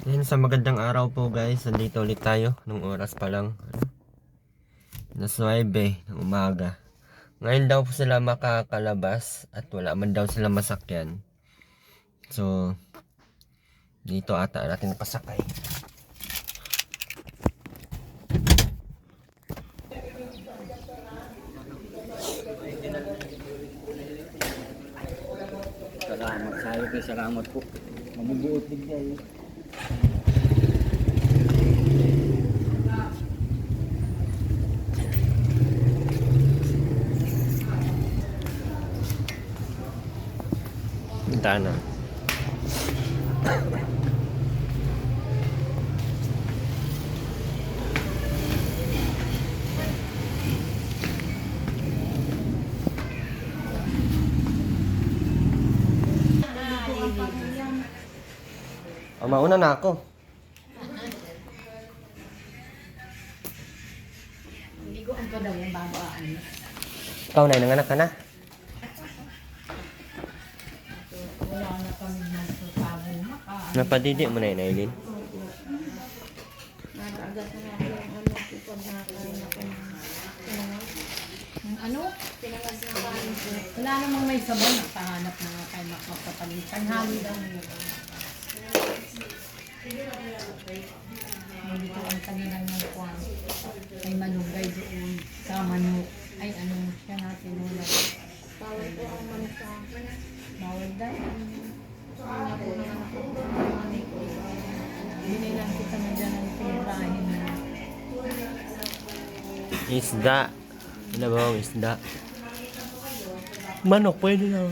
Yan, sa magandang araw po guys. Nandito ulit tayo. Nung oras pa lang. Alas 9 ng umaga. Ngayon daw po sila makakalabas. At wala man daw sila masakyan. So, dito ata natin pasakay. Salamat sa iyo, salamat po. Mabubuot din kayo. Punta na. Mauna na ako. Liguan ko daw yung bago ano. Ikaw na, nanganak ka na. Wala na kami nagsasabi maka. Napadidi mo na yun, Aileen. Nag-agat na natin yung ano, kipag nakakain ako ng ano? Pinangas na kain ko. Wala namang may sabaw, nakahanap na nga kayo makapapalit. Tanghali daw nila. Nandito ang kanilang ng kwan. May manugay doon. Sa manok. Ay ano siya natin nila. Bawal po ang manok sa akin. Bawal daw. Wala po naman ako. Binilang kita na dyan ang pinirahin na. Isda. Ano ba ang isda? Manok, pwede na.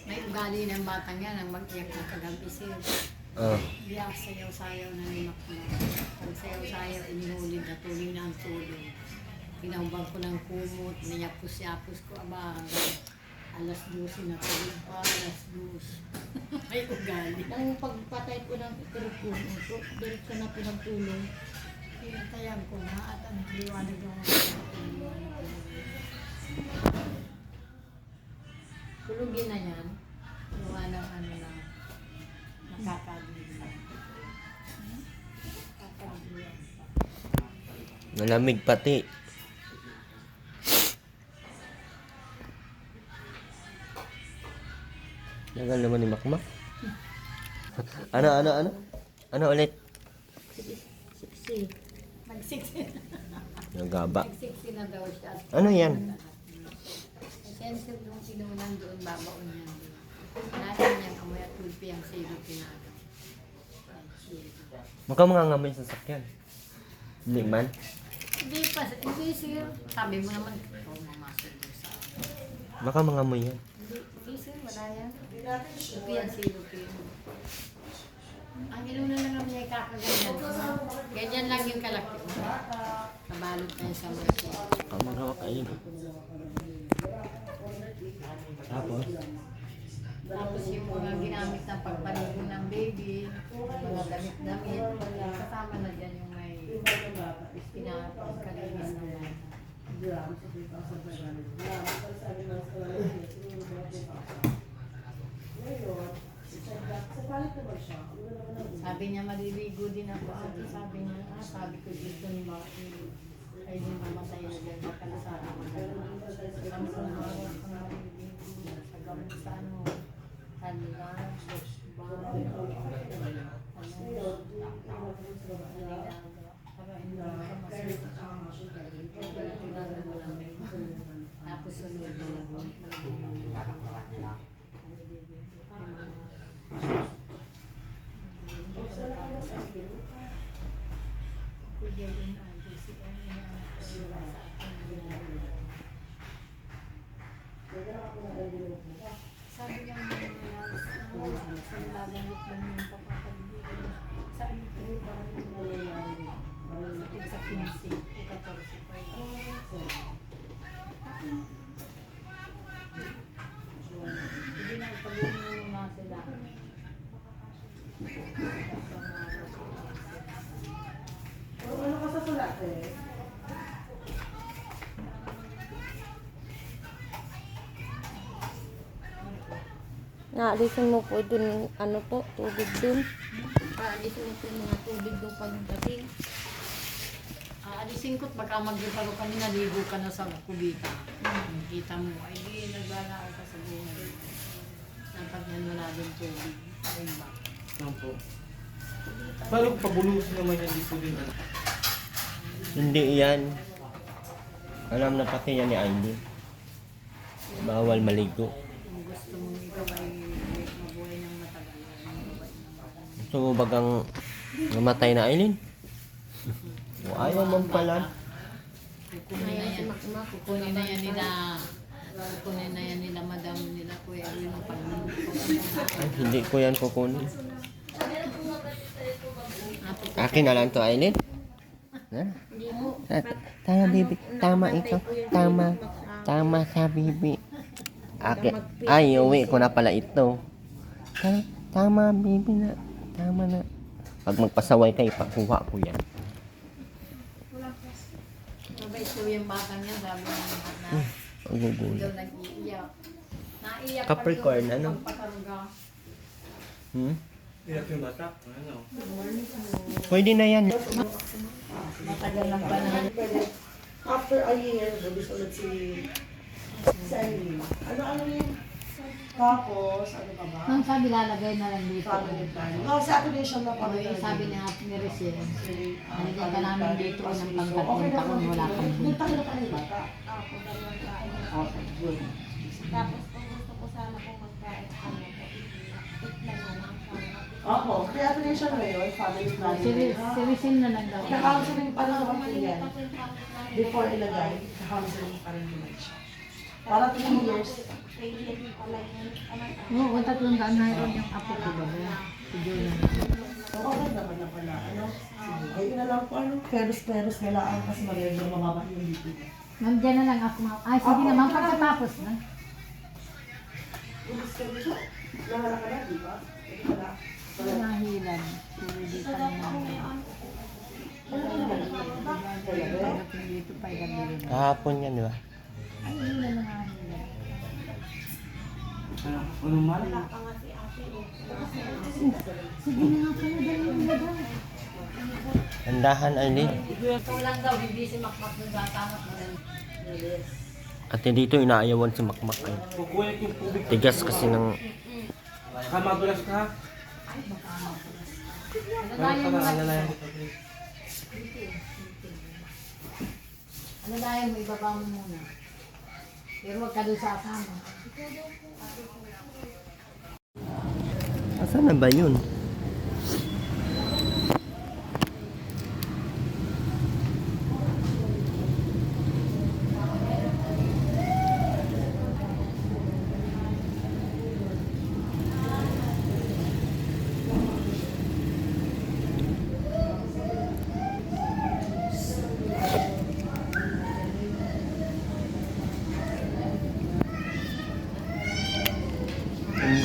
May ugali ng batang yan ang mag-iyak na kagabi siya. Oh. Biyak sayaw-sayaw na ni Makna. Pag sayaw-sayaw, inihulid na tuloy na ang tulong. Pinahubag ko ng kumot, niyapos-yapos ko, aba, alas 12 na tulog pa, alas 2. May ugali. Ang pagpatay ko ng ipirupun, ito, diretso na pinagtulong. Pinatayan ko na at ang liwanag ng tulugin na yan. Liwanag ano lang. Nakakabili. Nakakabili. Malamig pati. Nagal naman ni Makmak. Ano? Ano ulit? Siksi. Magsiksi. Nagaba. Magsiksi na daw siya. Ano yan? Sensitive yung sinunan doon, babaon yan. Natin niyang amoy at tulpi ang silo pinagaw. Maka mga ngamoy sa sakyan. Hindi man. Hindi sir. Sabi mo naman, ikaw mamasok doon sa Maka mga ngamoy yan. Hindi sir, wala yan. Tulpi ang silo pinagaw. Ang inunan lang naman niya kakaganyan. Ganyan lang yung kalaki. Nabalot na yung sa mga Ang hawak ayun. Tapos? Tapos yung mga ginamit na pagpaligo ng baby, mga damit-damit, kasama na dyan yung may pinapagkalinis ng bata. Sabi niya maliligo din ako. Sabi niya, sabi ko dito ni Maki, ay yung mamatay na dyan, makalasara mo na. Sabi ko, mawag ka maliligo sa gamit sa ano, kanila, tapos sunod sabi niya sa lagamit lang yung papapaligiran. Saan ito yung parang nangyayari? Sa 15, 14 pa hindi na ipag-inom mo nga sila. Ano ka sa sulat eh? Naalisin mo po dun, ano po, tubig dun. Paalisin mo po yung mga tubig dun pagdating. Aalisin ko't baka magbibaro ka na naligo ka na sa kubita. Kita mo, ay di naglalao ka sa buhay. Napag yan wala din tubig. Ayun ba? Opo. Paano pabulusin naman yan dito din? Hindi yan. Alam na pati yan ni Aileen. Bawal maligo. Kung gusto mong ikaw ay mabuhay ng matagal. Gusto mo bagang mamatay na Aileen? O ayaw mo pala. Kukunin na yan. Kukunin na yan nila. Kukunin na yan nila madam nila Kuya Erwin ang pag-ibig. Ay, hindi ko yan kukunin. Akin na lang to, Aileen. Ha? Hindi mo. Tama, baby. Tama ikaw. Tama. Tama sa baby. Akin. Ay, uwi ko na pala ito. Tama, baby na. Tama na. Pag magpasaway kayo, pakuha ko yan. Mabait ko yung batang yan. Sabi niya na Ugugulo. daw nag-iiyak. Naiyak Capricorn, pa ano? pagpakaruga. Hmm? Iyak yung bata? Ano? Pwede na yan. Matagal lang pa na. After a year, nabis ulit si Eileen. Ano yun? Tapos, ano pa ba? Nang sabi lalagay na lang dito. Family planning. No, sa affiliation na Ano kami. yung sabi ni Rachel, nalagyan ka namin dito ng So, pangkat okay ng taon, naman. wala kang Punta ka na kami bata. Okay, good. Tapos kung gusto ko sana kung magkain, ano po, itlan na lang. Ako, kaya affiliation ngayon, family planning. Serisin na lang daw. Kaka-counseling pa lang naman po yan. Before ilagay, kaka-counseling pa rin naman siya. Para 3 years. Oo, tatlong daan na yun yung apo ko ba? Si Jonah. Okay naman na pala. Ano? Sige. Ayun na lang po, ano? Peros-peros kailangan kasi maganda mababa yung dito. Ma'am, dyan na lang ako. Ay, sige naman, pagkatapos na. Nahala ka na, di ba? Wala. Nahilan. Puro dito na naman. Pagdating dito pa ilagay na. Kahapon yan, di ba? Ay, yun na nahilan. Ano man? Sige na nga pala, dali na daw. Andahan, Aileen. Ito lang daw, bibisi makmak ng gatangat mo rin. At dito inaayawan si Makmak. Eh. Kukuha yung tubig. Tigas kasi ng... Kamagulas ka? Alalayan mo lang. Alalayan. Alalayan mo, ibaba mo muna. Pero huwag ka doon sa asama. Asan na ba yun?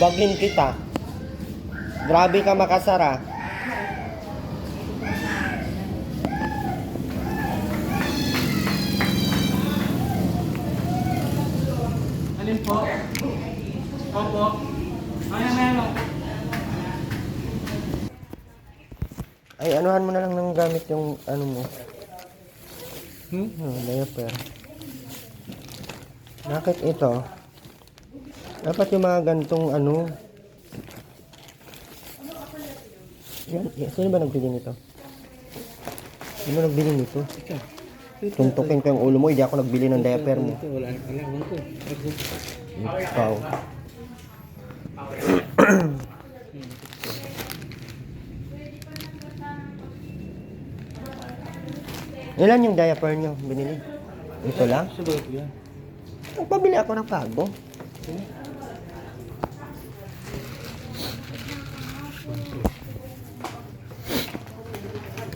Bagin kita. Grabe ka makasara. Alin po? Opo. Ayan. Ay, anuhan mo na lang ng gamit yung ano mo. Diaper. Bakit ito? Dapat yung mga gantong ano. Yan, sino ba nagbili nito? Sino nagbili nito? Tuntukin ko yung ulo mo, hindi ako nagbili ng diaper mo. Wala na pala. Ewan ko. Ikaw. Ilan yung diaper nyo binili? Ito lang? Sa ba ito yan? Nagpabili ako ng bago.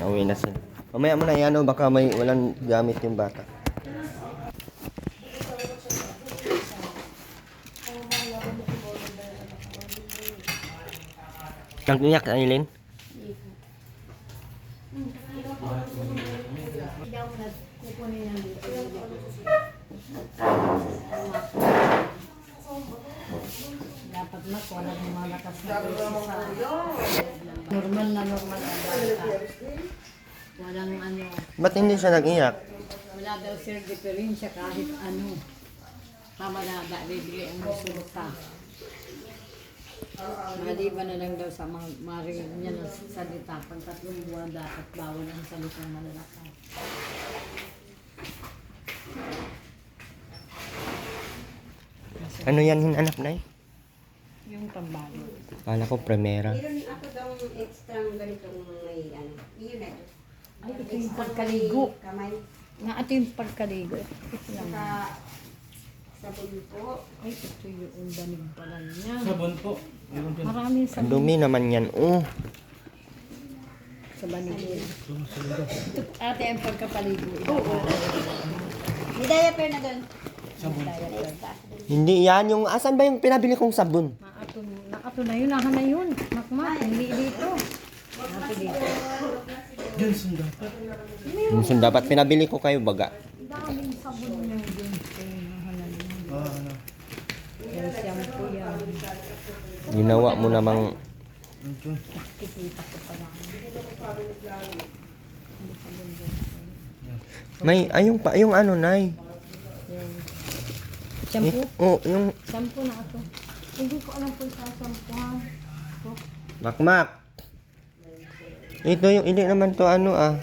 Uwi na sila. Mamaya mo na yan, oh, baka may walang gamit yung bata. Nag-iyak, Aileen? Dapat anak, walang malakas na dosis sa normal na bata. Walang ano, Ba't hindi siya nag-iyak? wala daw sir diferensya kahit ano. Tama na, bibigay ang resulta. Maliban na lang daw sa mga marinig niya ng salita. Pag 3 buwan dapat bawal ang salitang malalakad. Ano yan anak na Yung pambago. Kala ko primera. Meron ako daw extra ganitong may ano. Yun na. Ay, ito yung pagkaligo. Kamay. Nga ito yung pagkaligo. Ito lang. Saka sabon po. Ay, ito yung danig pala niya. Sabon po. Maraming Ang sabon dumi naman yan. Oh. sa banig niya. Ito ate ang pagkapaligo. May diaper na doon. Hindi yan. Yung, asan ba yung pinabili kong sabon? Nakato na yun. Nahan na yun. Makmak. Hindi dito. Ate dito. Yung dapat pinabili ko kayo baga. Daming sabon niya dun. Nahan na yun. Yung shampoo yan. Ginawa mo namang Kikita ko pa lang. may ayong pa yung ano nay. Shampoo? Oh, yung Shampoo na ito. Hindi ko alam kung sa shampoo ha. makmak. Ito yung hindi naman to ano ah.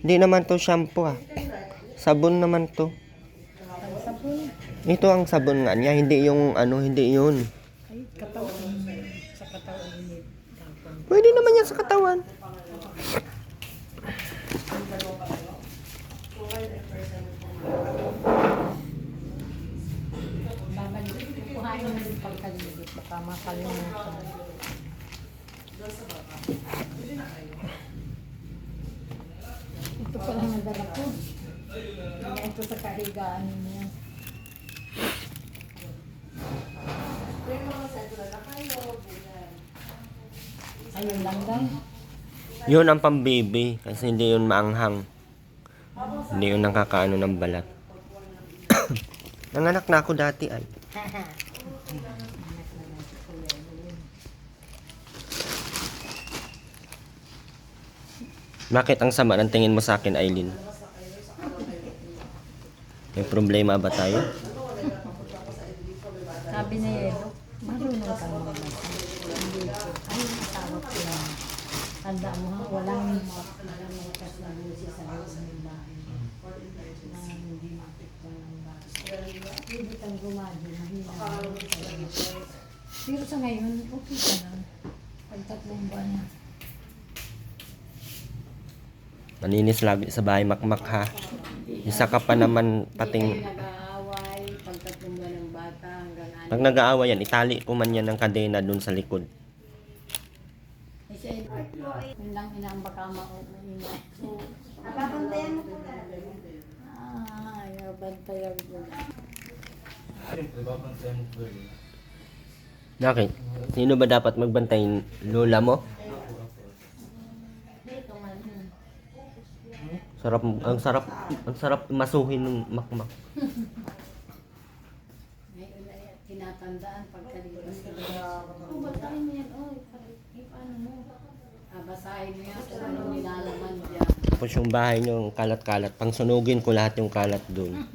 Hindi naman to shampoo ah. Sabon naman to. Ang sabon. Ito ang sabon nga niya, hindi yung ano, hindi yun. Ay, katawan. Sa katawan ni Tapon. Pwede naman yan sa katawan. Babalik. Kuhain mo din pagkaligo. Baka makalimutan. Ito pa lang ang dala ko. Ito sa kahigaan niya. Ayun lang guys. Yun ang pambaby kasi hindi yun maanghang. Hindi yun nakakaano ng balat. Nanganak na ako dati ay. Bakit ang sama ng tingin mo sa akin, Aileen? May problema ba tayo? Sabi na Yelo, marunong ka naman. Hindi ko. Ay, tawag ko na. Tanda mo ha, walang malakas na busi sa loob ng bahay. Na hindi makita ng bahay. Hindi kang gumadi, mahina. Pero sa ngayon, okay ka na. Pag 3 buwan na. Maninis lagi sa bahay, makmak ha. Isa ka pa naman pating... Hindi kayo nag-aaway, pag 3 buwan ng bata hanggang ano. Pag nag-aaway yan, itali ko man yan ng kadena dun sa likod. Kasi, yun lang inang baka mauna. Napapantayan mo po na. Ayaw, bantayan ko. Bakit? Sino ba dapat magbantay? Lola mo? Dito man. Ang sarap masuhin ng makmak. Ngayon na yan, tinatandaan pagkalipas ka ba? Oh, basahin mo yan. Oh, paano mo? Basahin mo yan kung anong nilalaman dyan. Tapos yung bahay nyo, kalat-kalat. Pang sunugin ko lahat yung kalat dun.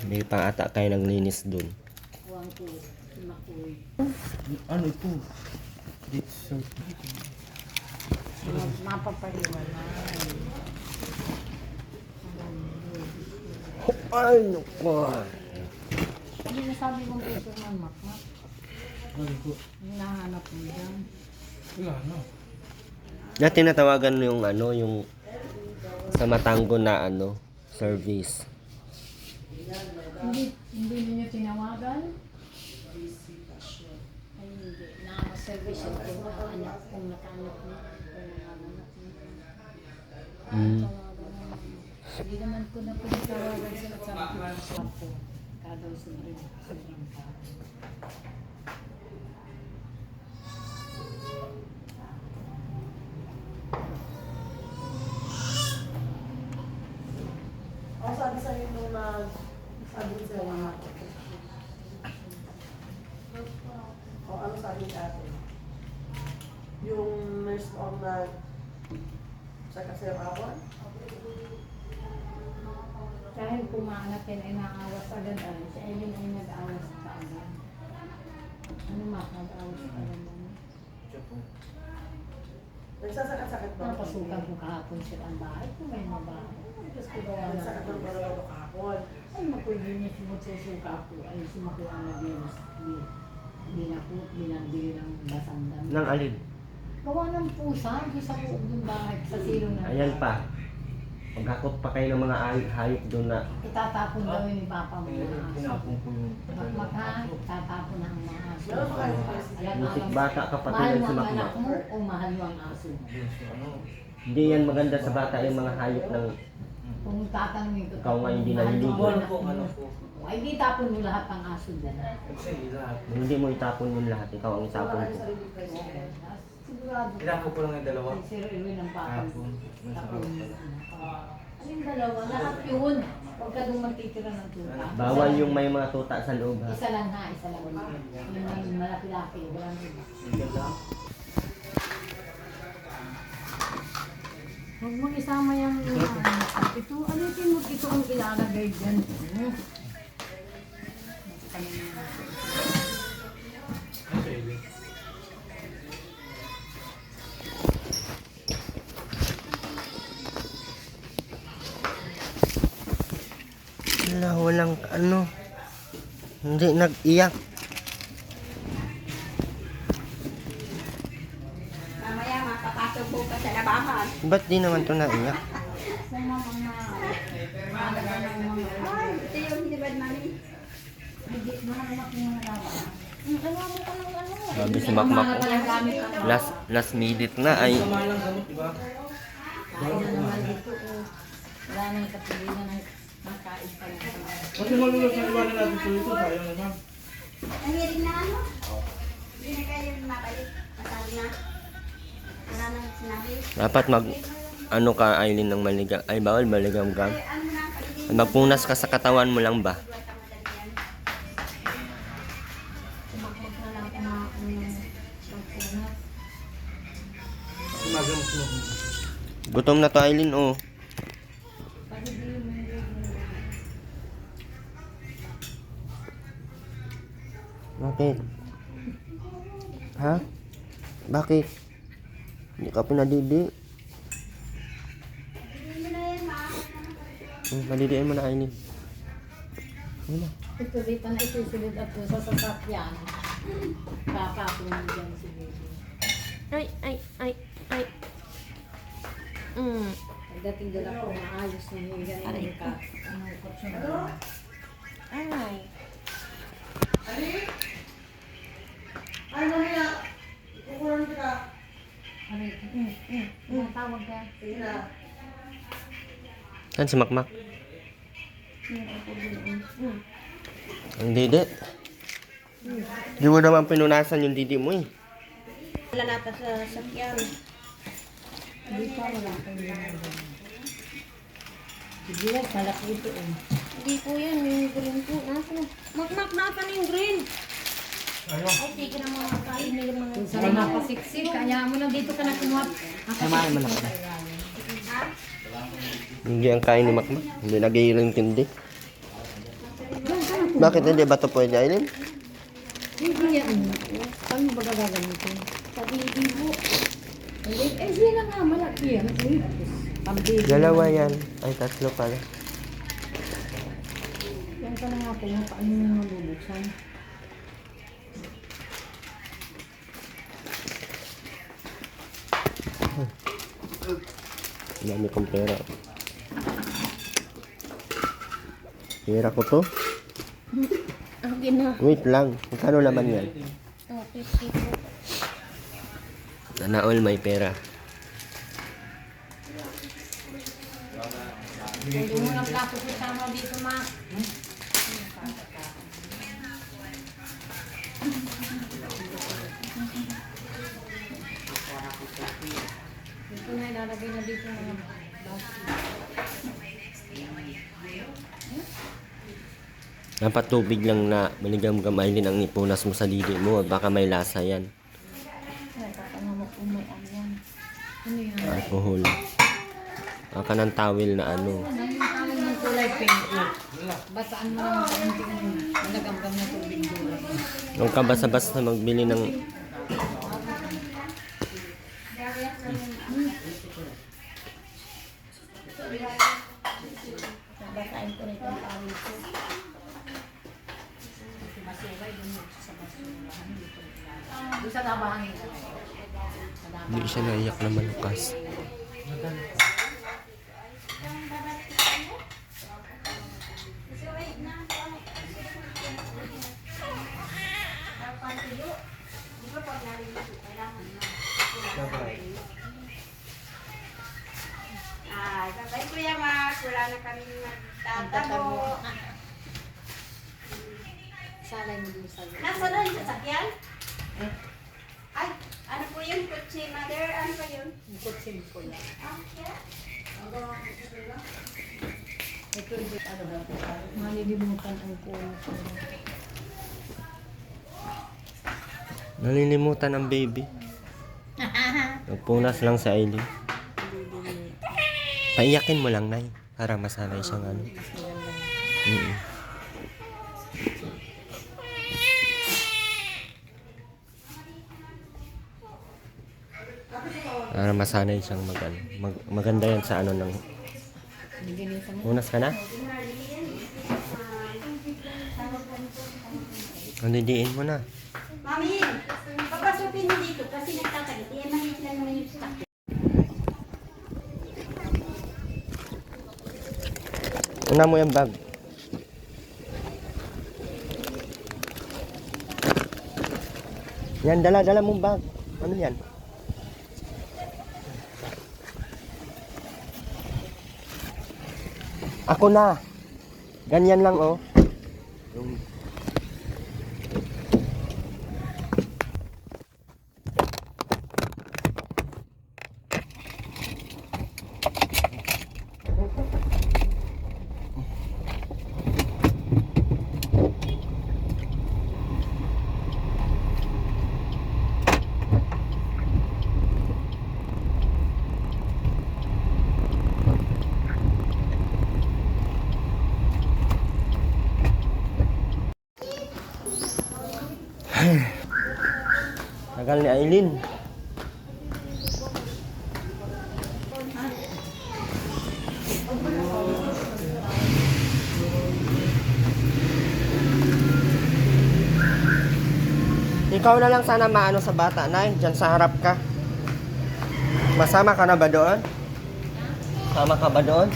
Hindi pa ata kayo naglinis dun. Kuwang ko, makuwi. Ano ito? Mapapaliwanag. Ay, naku. Hindi nasabi kong puso ng makmak. Ano po? Hinahanap mo dyan. Wala na. Dati natawagan yung ano, yung sa Matango na ano, service. Hindi niyo tinawagan? Ay, hindi. Nakaservice yung kung naka-anak, kung naka-anak niya. Kung naka-anak niya. Tawagan mo. Hindi naman ko na pinatawagan sila sa mga sapo. Kadaw sobrang tao. Ang sabi sa'yo nung sabi sa'yo, na sa kasi awan. Dahil pumanap yan ay naawas agad ay. Si Eileen ay nag-awas pa agad. Ano nag-awas pa agad naman? Nagsasakit-sakit ba? Napasukan ko kahapon sila ang bahay. Kung may mga bahay. Tapos ko gawa na. Nagsakit ng parang kahapon. Ay, magpagdinis mo susuka ko. Ay, sumakuha na dinis. Binabili ng basandam. Nang alin? Gawa ng pusa. Doon sa loob ng bahay. Sa silong na. Ayan pa. Maghakot pa kayo ng mga hayop doon na Itatapon daw yun ni Papa mo mga aso. Tinapon ko yung... Makmaka, tatapon na ang mga aso. Meron pa kayo Musik bata kapatid mahal yan mo si ang Makmak. anak mo o mahal mo ang aso mo? Ano? Hindi yan maganda sa bata yung mga hayop ng Kung tatanungin ko, Ikaw nga hindi mahal mo ang naliligo. anak mo. Ay, di tapon mo lahat ng aso dyan. Kasi lahat. hindi mo itapon yung lahat. Ikaw ang itapon ko. Sigurado. Tinapon ko lang yung dalawa. Si Sir Erwin ang papa mo. Kahapon. May Tapon sakit mo. pala. Ano yung dalawa? Lahat yun. Huwag ka doon magtitira ng tuta. Bawal yung may mga tuta sa loob ha. Isa lang ha, isa lang. Yung malaki-laki. Walang iba. Sige lang. Huwag mong isama yung ito. Alitin mo ito ang ilalagay dyan. Wala, walang ano. Hindi nag-iyak. Mamaya mapapasok po ka sa labahan. Ba't di naman to naiyak? Ay, ito yung hinibad mami. Sabi si Makmak. Last minute na ay Tama lang gamot, di ba? Wala nang kapilingan ng makain pa lang. Kasi malulos na iwanan natin po ito. Sayang naman. Nangirig na ano? Hindi na kayo mabalik. Masabi na. Wala nang sinabi. dapat mag ano ka Aileen ng maliga. Ay bawal maligam-gam. Ano na, pagiging Magpunas ka sa katawan mo lang ba? Kumakot na lang na magpunat. Magamot mo. Gutom na to Aileen oh. Bakit? Ha? Bakit? Hindi ka pinadidi. Padidiin mo na Aileen. Ano na? Ito dito na isusunod at sa sasakyan. Kakapin mo dyan si baby. Ay. Pagdating dala ko, maayos na yung ganyan ka. Ano, kotso na. Ay. Ay, mamaya. Kukulan kita. Aray, tawag ka. Sige na. Saan si Makmak? Ang didi. Di mo naman pinunasan yung didi mo eh. lalata sa sakyan. Hindi pa, wala kang ginagawa. Sige, malaki ito eh. Hindi po yan, yung green po. Nasa? Makmak, nasa na yung green? Ayaw. Ay, sige na mga kain nila mga. Kung saan napasiksik, kaya mo na dito ka na kumuha. Samahan mo na ka. Hindi ang kain ni Makmak. Hindi nag-iintindi. Bakit hindi ba ito pwede Aileen? Hindi yan. Paano ba gagamitin? Sa bibi po. Eh, sila nga, malaki yan. Pambili. Dalawa yan. Ay, tatlo pala. Yan ka na nga po, paano mo mabubuksan? Dami kong pera. Pera ko to? Okay na. Wait lang. Magkano laman yan? Oh, 50 po. Sana all may pera. Hindi mo ng plato ko sama dito, ma. Dito na ilalagay na dito mga Dapat tubig lang na maligam-gam Aileen ang ipunas mo sa didi mo. Baka may lasa yan. Ay, tatangamot po may ano yan. Ano yan? Alcohol. Ng towel na ano. Ang tawag ng kulay pink. Basaan mo lang sa hindi nagagam na tubig doon. Nung ka basta-basta magbili ng Basahin ko nito ang tawag ko. Doon sa labahan. hindi siya naiyak na malukas. Sabay Kuya Max, wala na kami magtatabo. Salay mo doon sa Nasa na yung sasakyan? Ay, ano po yun? Kutsi, mother? Ano ba yun? kutsin ko lang. Ah, yeah. Ito yung malilimutan ang kulay. Nalilimutan ang baby. Nagpunas lang sa Aileen. Paiyakin mo lang, Nay. Para masanay siyang ano. Para masanay siyang maganda yan sa ano ng... Punas ka na? Didiin mo na. Mami, papasukin mo dito kasi nagtatagit. Iyan maliit lang naman yung stock. Una mo yung bag. Yan, dala mong bag. Ano yan? Ako na. Ganyan lang, oh. Yung... Tagal ni Aileen. Ikaw na lang sana maano sa bata, Nay. Diyan sa harap ka. Masama ka na ba doon? Sama ka ba doon?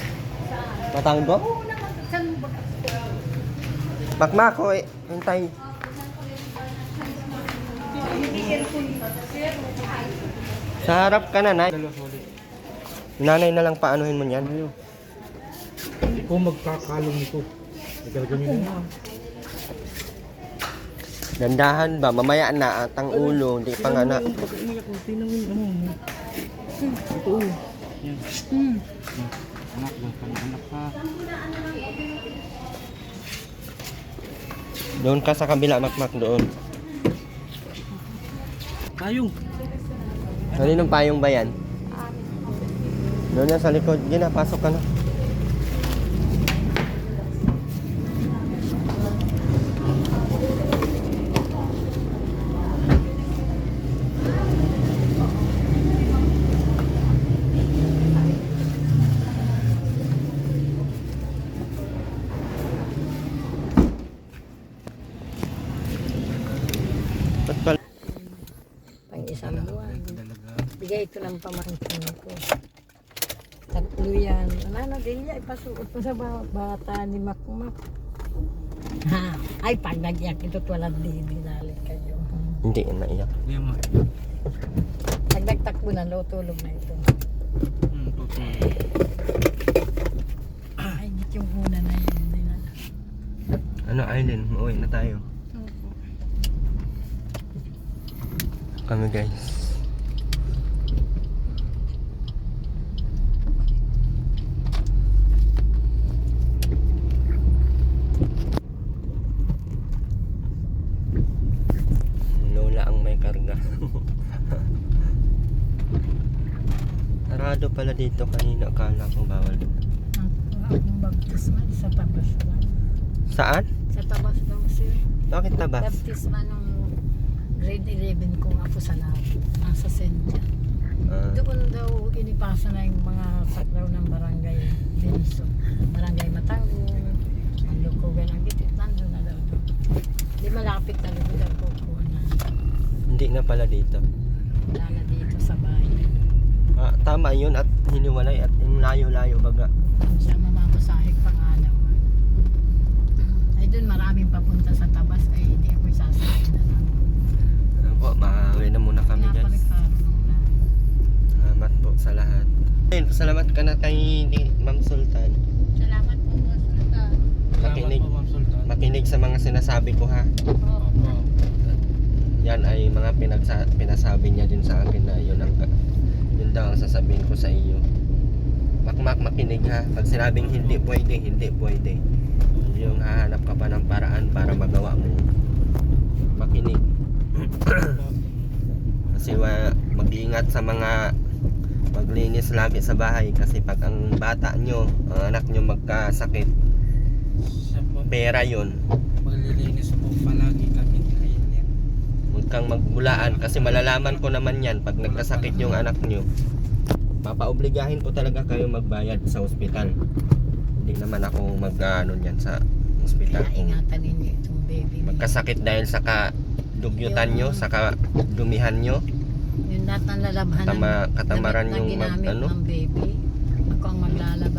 Matanggo? Makmak ko eh. Hintay. Sa harap ka na, Nay. Nanay na lang paanuhin mo niyan. Kung magkakalong ito, ganyan na. Dandahan ba? Mamaya na at ang ulo. Hindi pa nga na. Umiyak ko, tinang ano. Ito. Yan. Anak lang, anak ka. Doon ka sa kabila, Makmak, doon. Tayong. Kaninong payong ba yan? Doon yan sa likod. Gina, pasok ka na. Ba't pala? Pang isang buwan. Bigay ito ng pamangkin ko. Tatlo yan. Ano, ganyan. Ipasuot mo sa bata ni Makmak. Ha? Ay, pag nag-iyak ito, walang dinalit kayo. Hindi, naiyak. Yan mo. Pag nagtakbo na, tulog na ito. Totoo. Ay, git yung una na yun. Hindi na. Ano, Aileen? Uuwi na tayo. Kami, guys. Lola ang may karga. sarado pala dito kanina. Akala ko bawal. Ang baptismal sa tabas lang. Saan? Sa tabas daw sir. Bakit tabas? Baptismal nung grade 11 kong apo sa lahat. Nasa Sentia. Ah, Doon daw inipasa na yung mga saklaw ng barangay Binso. Barangay Matangong, ang Lukugan ang Bitit. Nandun na daw. Di malapit talaga daw kukuha na. hindi na pala dito. Wala na dito sa bahay. Ah, tama yun at hiniwalay at yung layo-layo baga. Siya mamamasahig pang-alaw. Ay doon maraming papunta sa tabas ay hindi ako sasakay na lang. Ano po, maawi na muna kami guys. Pinapalikaro nung na. Salamat po sa lahat. Ayun, salamat ka na kay Ma'am Sultan. Salamat po mga sultan. Makinig, Salamat po, Ma'am Sultan. makinig sa mga sinasabi ko ha. Opo. Yan ay mga pinasabi niya din sa akin na yun yun daw ang sasabihin ko sa iyo. Makmak makinig ha. Pag sinabing hindi pwede, hindi pwede. Yung hahanap ka pa ng paraan para magawa mo. Makinig. Kasi mag-iingat sa mga paglinis lagi sa bahay kasi pag ang bata nyo, ang anak nyo magkasakit, Siya po. pera yun. Maglilinis po palagi kami ngayon yan. Huwag kang magbulaan kasi malalaman ko naman yan pag nagkasakit yung anak nyo. Papaobligahin ko talaga kayo magbayad sa ospital. Hindi naman ako mag-ano yan sa ospital. Kaya Kung ingatan ninyo itong baby. magkasakit dahil sa kadugyutan nyo, sa kadumihan nyo, Yung lahat ng lalabhan katamaran na yung ginamit ano. ng baby. Ako ang maglalaba